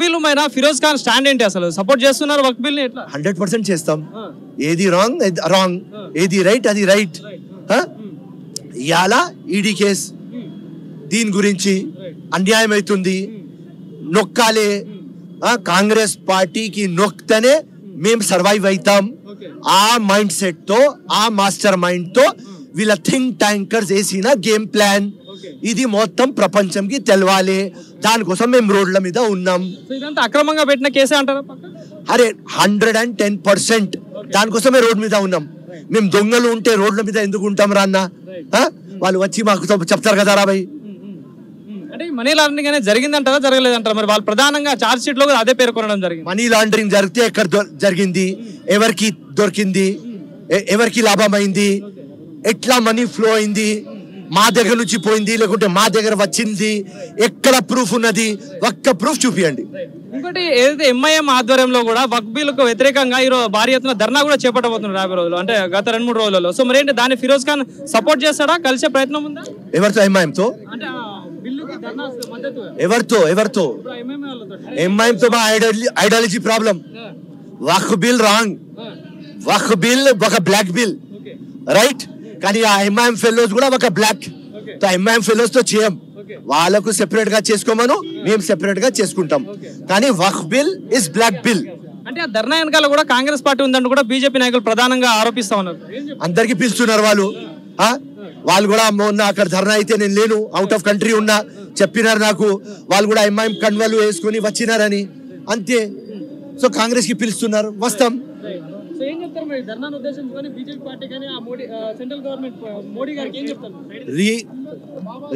Bill పైన Firoz Khan stand ఏంటి? అసలు సపోర్ట్ చేస్తున్నారు వక్ బిల్ ని? ఎట్లా? 100% చేస్తాం. ఏది రాంగ్ రాంగ్, ఏది రైట్ అది రైట్. ఇవాళ ఈడీ కేస్ దీని గురించి అన్యాయం అవుతుంది, నొక్కాలే. కాంగ్రెస్ పార్టీకి నొక్తనే మేము సర్వైవ్ అవుతాం. ఆ మైండ్ సెట్ తో, ఆ మాస్టర్ మైండ్ తో వీళ్ళ థింక్ ట్యాంకర్స్ వేసిన గేమ్ ప్లాన్ ఇది మొత్తం ప్రపంచంకి తెలవాలి. దానికోసం మేము రోడ్ల మీద ఉన్నాం. ఇదంతా అక్రమంగా పెట్టిన కేసే అంటారా? అరే 110% దానికోసమే రోడ్ మీద ఉన్నాం. మేము దొంగలు ఉంటే రోడ్ల మీద ఎందుకు ఉంటాం రా అన్న? వాళ్ళు వచ్చి మాకు చెప్తారు కదా రా భయ్. అంటే మనీ లాండరింగ్ అనేది జరిగిందంటారా జరగలేదంటారా? మరి వాళ్ళు ప్రధానంగా చార్జ్ షీట్ లో కూడా అదే పేర్కొనడం జరిగింది. మనీ లాండరింగ్ జరిగితే ఎక్కడ జరిగింది, ఎవరికి దొరికింది, ఎవరికి లాభం అయింది, ఎట్లా మనీ ఫ్లో అయింది, మా దగ్గర నుంచి పోయింది లేకుంటే మా దగ్గర వచ్చింది, ఎక్కడ ప్రూఫ్ ఉన్నది? ఒక్క ప్రూఫ్ చూపియండి. ఇంకోటి ఏదైతే ఎంఐఎం ఆధ్వర్యంలో కూడా వక్ బిల్లుకు వ్యతిరేకంగా ఈరోజు భారీ ఎత్తున ధర్నా కూడా చేపట్టబోతున్నారు 50 రోజులు, అంటే గత 2-3 రోజులలో. సో మరి ఏంటి దాన్ని ఫిరోజ్ ఖాన్ సపోర్ట్ చేస్తాడా? కలిసే ప్రయత్నం ఉందా? ఎవరితో? ఎంఐఎంతో. ఎవరితో? ఎంఐఎంతో మా ideology problem. Waqf bill wrong, Waqf bill ఒక బ్లాక్ బిల్, రైట్? కానీ ఆ ఎంఐఎం ఫెలోస్ కూడా ఒక బ్లాక్. ఎంఐఎం ఫెలోస్ తో చేయం, వాళ్ళకు సెపరేట్ గా చేసుకోమను, మేము సెపరేట్ గా చేసుకుంటాం. కానీ వక్ బిల్ ఇస్ బ్లాక్ బిల్. అంటే ఆ ధర్నా వెనకాల కూడా కాంగ్రెస్ పార్టీ ఉందంటూ కూడా బీజేపీ నాయకులు ప్రధానంగా ఆరోపిస్తా ఉన్నారు. అందరికి పిలుస్తున్నారు వాళ్ళు. వాళ్ళు కూడా మొన్న అక్కడ ధర్నా అయితే నేను లేను, అవుట్ ఆఫ్ కంట్రీ ఉన్నా, చెప్పినారు నాకు. వాళ్ళు కూడా ఎంఐఎం కన్వలు వేసుకుని వచ్చినారని, అంతే. సో కాంగ్రెస్ కి పిలుస్తున్నారు, వస్తాం.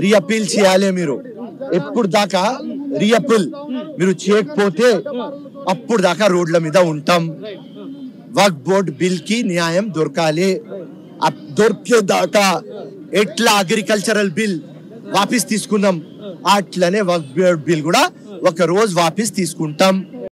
రీఅపీల్ చేయాలి మీరు. ఎప్పుడు దాకా రీఅపీల్ మీరు చేయకపోతే అప్పుడు దాకా రోడ్ల మీద ఉంటాం. వక్ బోర్డ్ బిల్ కి న్యాయం దొరకాలి. దొరికేదాకా ఎట్లా అగ్రికల్చరల్ బిల్ వాపస్ తీసుకున్నాం, అట్లనే వక్ బోర్డ్ బిల్ కూడా ఒక రోజు వాపస్ తీసుకుంటాం.